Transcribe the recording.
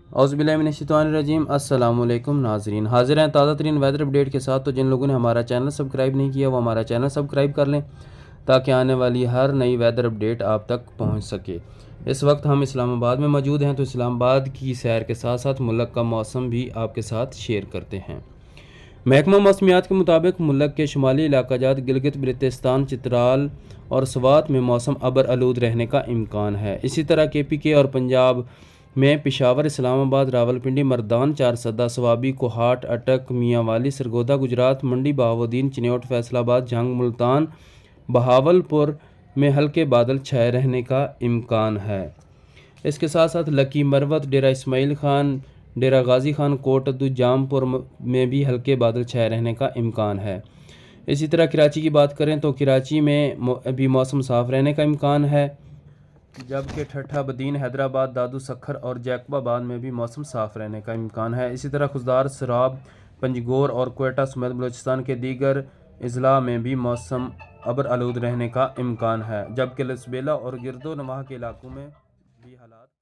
औज़ुबिल्लाहिमिनश्शैतानिर्रजीम। अस्सलामुअलैकुम नाज़रीन, हाज़िर हैं ताज़ा तरीन वेदर अपडेट के साथ। तो जिन लोगों ने हमारा चैनल सब्सक्राइब नहीं किया वो हमारा चैनल सब्सक्राइब कर लें ताकि आने वाली हर नई वेदर अपडेट आप तक पहुंच सके। इस वक्त हम इस्लामाबाद में मौजूद हैं, तो इस्लामाबाद की सैर के साथ साथ मुल्क का मौसम भी आपके साथ शेयर करते हैं। महकमा मौसमियात के मुताबिक मुल्क के शुमाली इलाका जात गिलगित बल्तिस्तान, चित्राल और स्वात में मौसम अबर आलूद रहने का इम्कान है। इसी तरह KPK और पंजाब में पेशावर, इस्लामाबाद, रावलपिंडी, मर्दान, चारसदा, स्वाबी, कोहाट, अटक, मियांवाली, सरगोदा, गुजरात, मंडी, बहावुद्दीन, चिन्योट, फैसलाबाद, झंग, मुल्तान, बहावलपुर में हल्के बादल छाए रहने का इम्कान है। इसके साथ साथ लकी, मरवत, डेरा इस्माइल खान, डेरा गाजी खान, कोटद्दू, जामपुर में भी हल्के बादल छाए रहने का इम्कान है। इसी तरह कराची की बात करें तो कराची में भी मौसम साफ़ रहने का इम्कान है, जबकि ठट्ठा, बदीन, हैदराबाद, दादू, सखर और जैकबाबाद में भी मौसम साफ़ रहने का इम्कान है। इसी तरह खुशदार, सराब, पंजगोर और कोयटा समेत बलूचिस्तान के दीगर अजला में भी मौसम अबर आलूद रहने का इम्कान है, जबकि लसबेला और गिरदो नवाह के इलाकों में